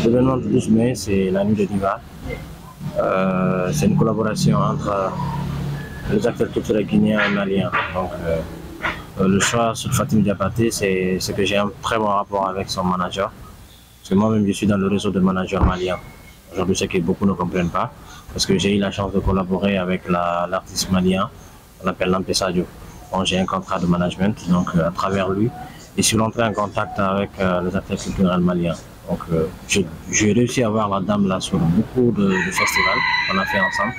L'événement du 12 mai, c'est la nuit de Diva. C'est une collaboration entre les acteurs culturels guinéens et maliens. Donc, le choix sur Fatim Diabaté, c'est que j'ai un très bon rapport avec son manager. Parce que moi-même, je suis dans le réseau de managers maliens. Aujourd'hui, je sais que beaucoup ne comprennent pas. Parce que j'ai eu la chance de collaborer avec l'artiste malien, on l'appelle Lampé Sadio. Bon, j'ai un contrat de management, donc à travers lui, et je suis rentré en contact avec les acteurs culturels maliens. Donc, j'ai réussi à voir la dame là sur beaucoup de festivals qu'on a fait ensemble.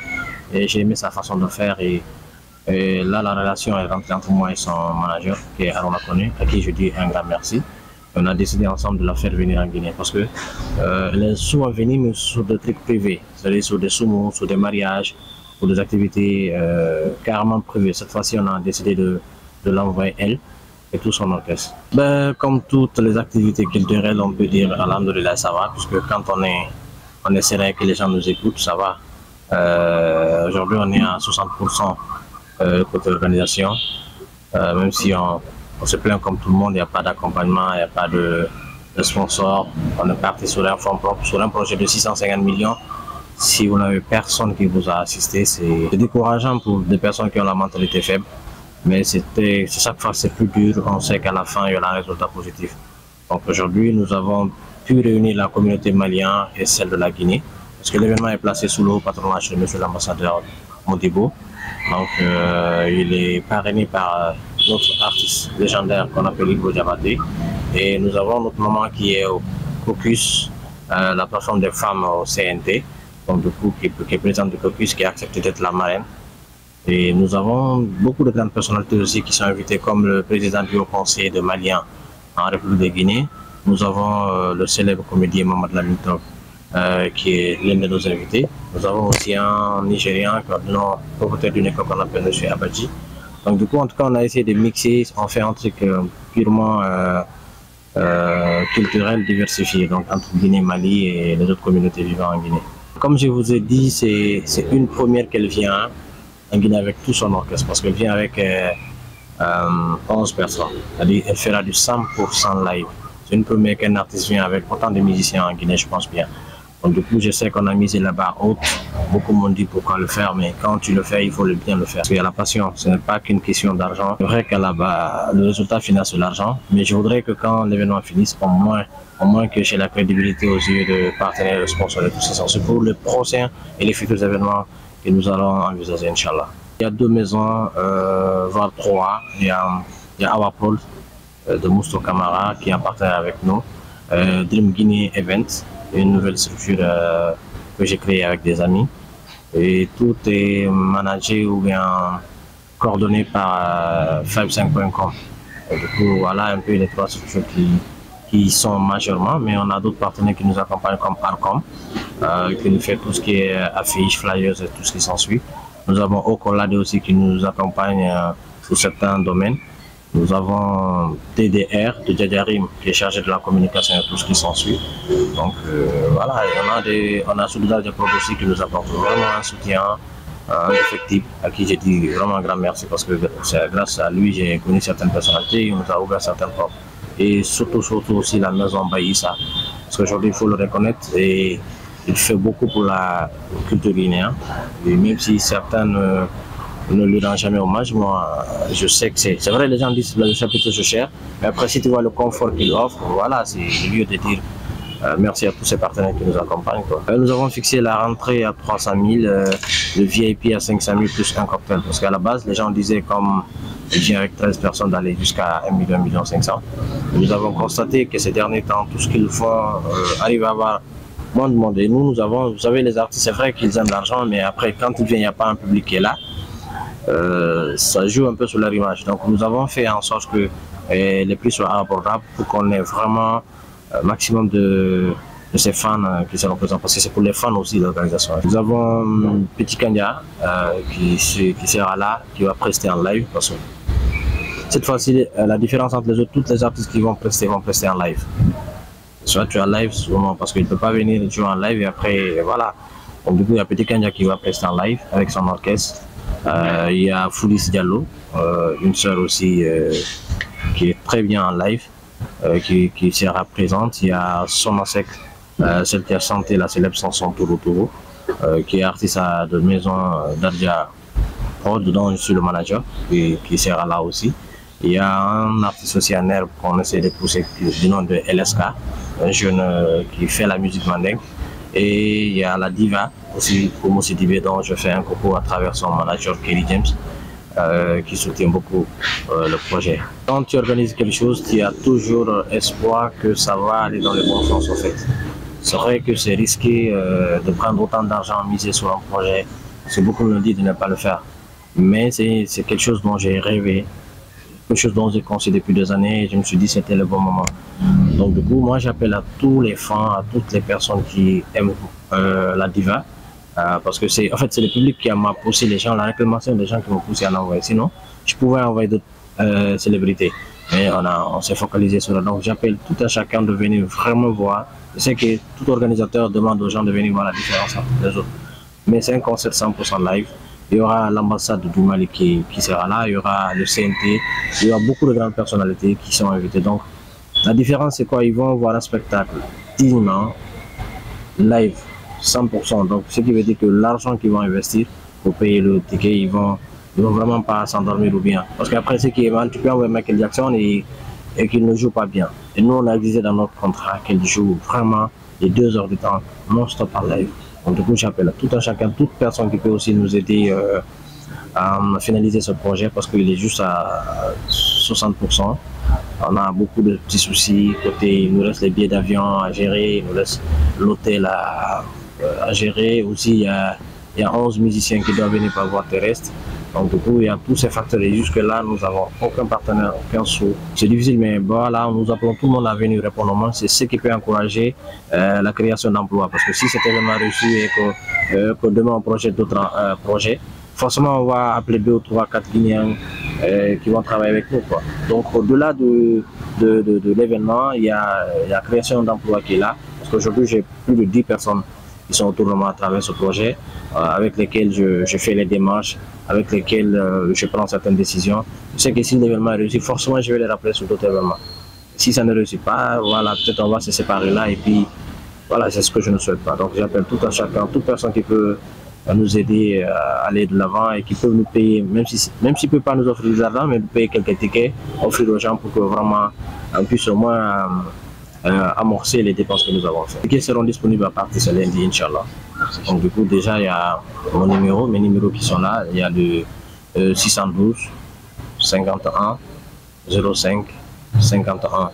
Et j'ai aimé sa façon de faire. Et là, la relation est rentrée entre moi et son manager, qui est Arona Koné, à qui je dis un grand merci. On a décidé ensemble de la faire venir en Guinée parce que elle est souvent venue mais sur des trucs privés, c'est-à-dire sur des soumous, sur des mariages, ou des activités carrément privées. Cette fois-ci, on a décidé de l'envoyer elle et tout son orchestre. Ben, comme toutes les activités culturelles, on peut dire alhamdoulilah, ça va, puisque quand on est serein que les gens nous écoutent, ça va. Aujourd'hui, on est à 60% côté organisation, même si on se plaint comme tout le monde, il n'y a pas d'accompagnement, il n'y a pas de sponsor. On est parti sur un fonds propre, sur un projet de 650 millions. Si vous n'avez personne qui vous a assisté, c'est décourageant pour des personnes qui ont la mentalité faible. Mais chaque fois c'est plus dur, on sait qu'à la fin il y aura un résultat positif. Donc aujourd'hui nous avons pu réunir la communauté malienne et celle de la Guinée, parce que l'événement est placé sous le haut patronage de M. l'ambassadeur Modibo. Donc il est parrainé par notre artiste légendaire qu'on appelle Ibo Diabaté. Et nous avons notre maman qui est au Caucus, la plateforme des femmes au CNT, donc du coup qui est présidente du Caucus, qui a accepté d'être la marraine. Et nous avons beaucoup de grandes personnalités aussi qui sont invitées, comme le président du Haut Conseil de Malien en République de Guinée. Nous avons le célèbre comédien Mamadou Lamine Top, qui est l'un de nos invités. Nous avons aussi un Nigérian qui est le propriétaire d'une école qu'on appelle M. Abadji. Donc du coup, en tout cas, on a essayé de mixer, on fait un truc purement culturel, diversifié, donc entre Guinée, Mali et les autres communautés vivant en Guinée. Comme je vous ai dit, c'est une première qu'elle vient en Guinée avec tout son orchestre, parce qu'elle vient avec 11 personnes. C'est-à-dire elle fera du 100% live. C'est une première qu'un artiste vient avec autant de musiciens en Guinée, je pense bien. Donc du coup, je sais qu'on a misé la barre haute. Beaucoup m'ont dit pourquoi le faire, mais quand tu le fais, il faut bien le faire. Parce qu'il y a la passion, ce n'est pas qu'une question d'argent. C'est vrai que là-bas, le résultat final, c'est l'argent. Mais je voudrais que quand l'événement finisse, au moins que j'ai la crédibilité aux yeux de partenaires, de sponsors et tout ça. C'est pour le prochain et les futurs événements que nous allons envisager, Inch'Allah. Il y a deux maisons, voire trois. Il y a Awapol de Mousto Camara qui est en partenariat avec nous. Dream Guinea Events, une nouvelle structure que j'ai créée avec des amis. Et tout est managé ou bien coordonné par 55.com. Du coup, voilà un peu les trois structures qui sont majeurement, mais on a d'autres partenaires qui nous accompagnent comme Arcom, qui nous fait tout ce qui est affiches, flyers et tout ce qui s'ensuit. Nous avons Okolade aussi qui nous accompagne sur certains domaines. Nous avons TDR de Djadjarim qui est chargé de la communication et tout ce qui s'ensuit. Donc voilà, on a Soudal Diakob aussi qui nous apporte vraiment un soutien indéfectible, à qui j'ai dit vraiment un grand merci parce que grâce à lui j'ai connu certaines personnalités, il nous a ouvert certaines portes. Et surtout aussi la maison Baïssa, parce qu'aujourd'hui il faut le reconnaître et il fait beaucoup pour la culture guinéenne. Et même si certains ne lui rend jamais hommage, moi je sais que c'est vrai, les gens disent que le chapitre c'est cher, mais après si tu vois le confort qu'il offre, voilà, c'est le lieu de dire merci à tous ces partenaires qui nous accompagnent, quoi. Nous avons fixé la rentrée à 300 000, le VIP à 500 000 plus un cocktail, parce qu'à la base les gens disaient comme il vient avec 13 personnes d'aller jusqu'à 1 million, 1,5 million. Nous avons constaté que ces derniers temps, tout ce qu'ils font arrive à avoir moins de monde. Et nous avons, vous savez, les artistes, c'est vrai qu'ils aiment l'argent, mais après quand ils viennent, il n'y a pas un public qui est là. Ça joue un peu sur leur image. Donc nous avons fait en sorte que les prix soient abordables pour qu'on ait vraiment maximum de ces fans qui se représentent, parce que c'est pour les fans aussi de l'organisation. Nous avons Petit Kanya qui sera là, qui va prester en live, parce que cette fois-ci, la différence entre les autres, toutes les artistes qui vont prester en live. Soit tu as live souvent parce qu'il ne peut pas venir jouer en live et après voilà. Donc du coup il y a Petit Kanya qui va prester en live avec son orchestre. Il y a Foulis Diallo, une sœur aussi qui est très bien en live, qui sera présente. Il y a Somasek celle qui a chanté la célèbre chanson Touro Touro, qui est artiste de maison d'Adja Prod, dont je suis le manager, et qui sera là aussi. Il y a un artiste aussi en herbe qu'on essaie de pousser du nom de LSK, un jeune qui fait la musique mandingue. Et il y a la diva aussi, Komo Sidibé, dont je fais un coucou à travers son manager Kelly James, qui soutient beaucoup le projet. Quand tu organises quelque chose, tu as toujours espoir que ça va aller dans le bon sens en fait. C'est vrai que c'est risqué de prendre autant d'argent misé sur un projet, parce que beaucoup me disent de ne pas le faire. Mais c'est quelque chose dont j'ai rêvé, quelque chose dont j'ai conçu depuis des années, et je me suis dit que c'était le bon moment. Donc du coup, moi j'appelle à tous les fans, à toutes les personnes qui aiment la diva, parce que c'est en fait c'est le public qui m'a poussé, les gens, la réclamation des gens qui m'ont poussé à l'envoyer. Sinon, je pouvais envoyer d'autres célébrités, mais on s'est focalisé sur ça. Donc j'appelle tout à chacun de venir vraiment voir. Je sais que tout organisateur demande aux gens de venir voir la différence entre les autres, mais c'est un concert 100% live. Il y aura l'ambassade du Mali qui sera là, il y aura le CNT, il y aura beaucoup de grandes personnalités qui sont invitées. Donc la différence c'est quoi? Ils vont voir un spectacle dignement, live, 100%. Donc ce qui veut dire que l'argent qu'ils vont investir pour payer le ticket, ils vont vraiment pas s'endormir ou bien. Parce qu'après ce qui est tu peux envoyer Michael Jackson et qu'il ne joue pas bien. Et nous on a exigé dans notre contrat qu'il joue vraiment les 2 heures du temps, non-stop en live. Donc du coup j'appelle tout un chacun, toute personne qui peut aussi nous aider à finaliser ce projet parce qu'il est juste à 60%. On a beaucoup de petits soucis, côté il nous reste les billets d'avion à gérer, il nous reste l'hôtel à gérer, aussi il y a 11 musiciens qui doivent venir par voie terrestre. Donc du coup il y a tous ces facteurs et jusque là nous n'avons aucun partenaire, aucun sou. C'est difficile mais voilà, nous appelons tout le monde à venir répondre au moins, c'est ce qui peut encourager la création d'emplois parce que si cet événement réussi et que demain on projette d'autres projets, forcément on va appeler 2 ou 3, 4 Guinéens qui vont travailler avec nous, quoi. Donc au-delà de l'événement, il y a la création d'emplois qui est là parce qu'aujourd'hui j'ai plus de 10 personnes qui sont autour de moi à travers ce projet, avec lesquels je fais les démarches, avec lesquels je prends certaines décisions. Je sais que si l'événement réussit, forcément je vais les rappeler sur d'autres événements. Si ça ne réussit pas, voilà, peut-être on va se séparer là et puis voilà, c'est ce que je ne souhaite pas. Donc j'appelle tout un chacun, toute personne qui peut nous aider à aller de l'avant et qui peut nous payer, même s'il ne peut pas nous offrir de l'argent, mais nous payer quelques tickets, offrir aux gens pour que vraiment on puisse au moins amorcer les dépenses que nous avons faites. Les tickets seront disponibles à partir de ce lundi, Inch'Allah. Donc du coup déjà il y a mon numéro, mes numéros qui sont là, il y a le 612 51 05 51,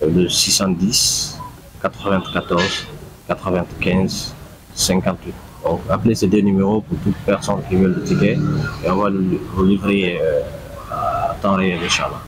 le 610 94 95 58. Donc appelez ces 2 numéros pour toute personne qui veut le ticket et on va vous livrer à temps réel, Inch'Allah.